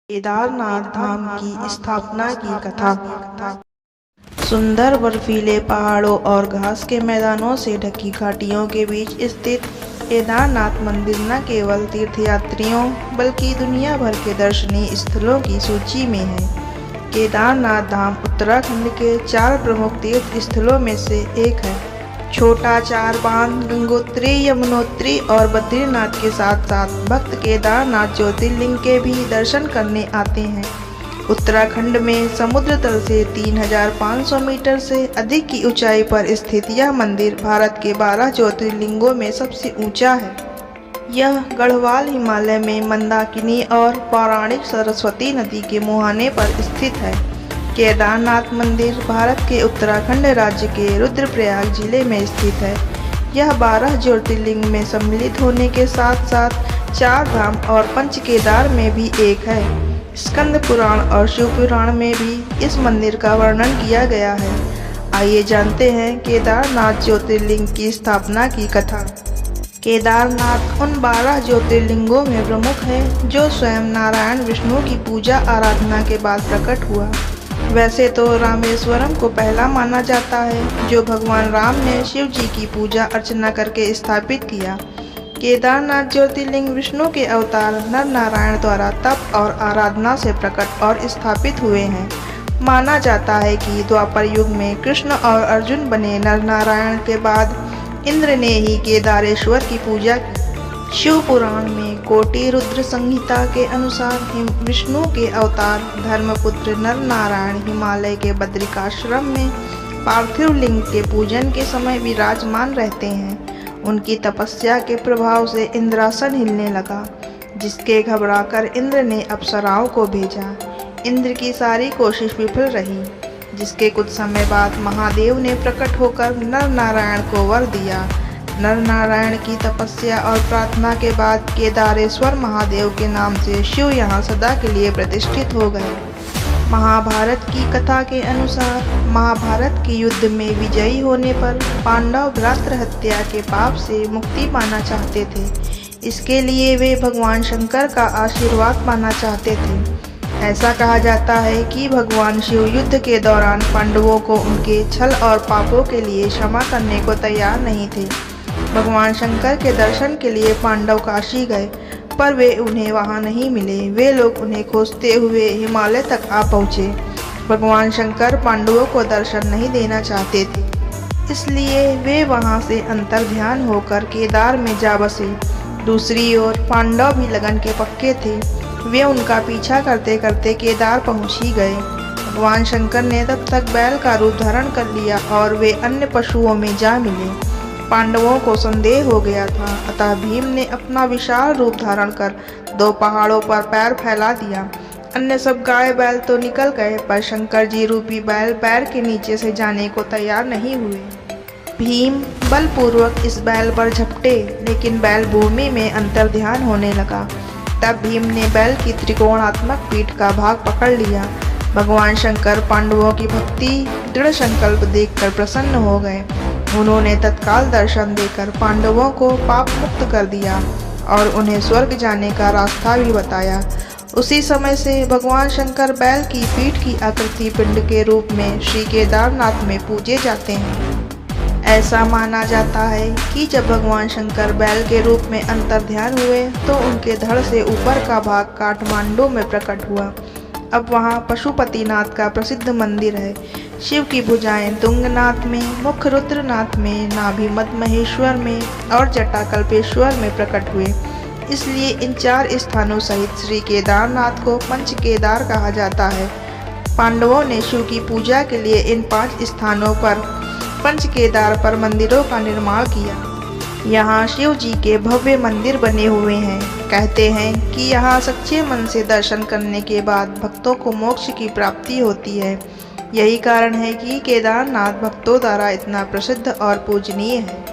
केदारनाथ धाम की स्थापना की कथा। सुंदर बर्फीले पहाड़ों और घास के मैदानों से ढकी घाटियों के बीच स्थित केदारनाथ मंदिर न केवल तीर्थयात्रियों बल्कि दुनिया भर के दर्शनीय स्थलों की सूची में है। केदारनाथ धाम उत्तराखंड के 4 प्रमुख तीर्थ स्थलों में से एक है। छोटा चार बांध, गंगोत्री, यमुनोत्री और बद्रीनाथ के साथ साथ भक्त केदारनाथ ज्योतिर्लिंग के भी दर्शन करने आते हैं। उत्तराखंड में समुद्र तल से 3500 मीटर से अधिक की ऊंचाई पर स्थित यह मंदिर भारत के 12 ज्योतिर्लिंगों में सबसे ऊंचा है। यह गढ़वाल हिमालय में मंदाकिनी और पौराणिक सरस्वती नदी के मुहाने पर स्थित है। केदारनाथ मंदिर भारत के उत्तराखंड राज्य के रुद्रप्रयाग जिले में स्थित है। यह 12 ज्योतिर्लिंग में सम्मिलित होने के साथ साथ 4 धाम और पंच केदार में भी एक है। स्कंद पुराण और शिव पुराण में भी इस मंदिर का वर्णन किया गया है। आइए जानते हैं केदारनाथ ज्योतिर्लिंग की स्थापना की कथा। केदारनाथ उन 12 ज्योतिर्लिंगों में प्रमुख है जो स्वयं नारायण विष्णु की पूजा आराधना के बाद प्रकट हुआ। वैसे तो रामेश्वरम को पहला माना जाता है जो भगवान राम ने शिव जी की पूजा अर्चना करके स्थापित किया। केदारनाथ ज्योतिर्लिंग विष्णु के अवतार नर नारायण द्वारा तप और आराधना से प्रकट और स्थापित हुए हैं। माना जाता है कि द्वापर युग में कृष्ण और अर्जुन बने नर नारायण के बाद इंद्र ने ही केदारेश्वर की पूजा की। शिव पुराण में कोटि रुद्र संहिता के अनुसार विष्णु के अवतार धर्मपुत्र नर नारायण हिमालय के बद्रिकाश्रम में पार्थिव लिंग के पूजन के समय विराजमान रहते हैं। उनकी तपस्या के प्रभाव से इंद्रासन हिलने लगा, जिसके घबराकर इंद्र ने अप्सराओं को भेजा। इंद्र की सारी कोशिश विफल रही, जिसके कुछ समय बाद महादेव ने प्रकट होकर नर नारायण को वर दिया। नर नारायण की तपस्या और प्रार्थना के बाद केदारेश्वर महादेव के नाम से शिव यहाँ सदा के लिए प्रतिष्ठित हो गए। महाभारत की कथा के अनुसार महाभारत के युद्ध में विजयी होने पर पांडव भ्रातृ हत्या के पाप से मुक्ति पाना चाहते थे। इसके लिए वे भगवान शंकर का आशीर्वाद पाना चाहते थे। ऐसा कहा जाता है कि भगवान शिव युद्ध के दौरान पांडवों को उनके छल और पापों के लिए क्षमा करने को तैयार नहीं थे। भगवान शंकर के दर्शन के लिए पांडव काशी गए, पर वे उन्हें वहां नहीं मिले। वे लोग उन्हें खोजते हुए हिमालय तक आ पहुँचे। भगवान शंकर पांडवों को दर्शन नहीं देना चाहते थे, इसलिए वे वहां से अंतर्ध्यान होकर केदार में जा बसे। दूसरी ओर पांडव भी लगन के पक्के थे। वे उनका पीछा करते करते केदार पहुँच ही गए। भगवान शंकर ने तब तक बैल का रूप धारण कर लिया और वे अन्य पशुओं में जा मिले। पांडवों को संदेह हो गया था, अतः भीम ने अपना विशाल रूप धारण कर 2 पहाड़ों पर पैर फैला दिया। अन्य सब गाय बैल तो निकल गए, पर शंकर जी रूपी बैल पैर के नीचे से जाने को तैयार नहीं हुए। भीम बलपूर्वक इस बैल पर झपटे, लेकिन बैल भूमि में अंतर्ध्यान होने लगा। तब भीम ने बैल की त्रिकोणात्मक पीठ का भाग पकड़ लिया। भगवान शंकर पांडवों की भक्ति दृढ़ संकल्प देखकर प्रसन्न हो गए। उन्होंने तत्काल दर्शन देकर पांडवों को पाप मुक्त कर दिया और उन्हें स्वर्ग जाने का रास्ता भी बताया। उसी समय से भगवान शंकर बैल की पीठ की आकृति पिंड के रूप में श्री केदारनाथ में पूजे जाते हैं। ऐसा माना जाता है कि जब भगवान शंकर बैल के रूप में अंतर्ध्यान हुए तो उनके धड़ से ऊपर का भाग काठमांडू में प्रकट हुआ। अब वहाँ पशुपतिनाथ का प्रसिद्ध मंदिर है। शिव की भुजाएं तुंगनाथ में, मुख रुद्रनाथ में, नाभि मध्य महेश्वर में और जटा कल्पेश्वर में प्रकट हुए। इसलिए इन 4 स्थानों सहित श्री केदारनाथ को पंच केदार कहा जाता है। पांडवों ने शिव की पूजा के लिए इन 5 स्थानों पर पंच केदार पर मंदिरों का निर्माण किया। यहाँ शिव जी के भव्य मंदिर बने हुए हैं। कहते हैं कि यहाँ सच्चे मन से दर्शन करने के बाद भक्तों को मोक्ष की प्राप्ति होती है। यही कारण है कि केदारनाथ भक्तों द्वारा इतना प्रसिद्ध और पूजनीय है।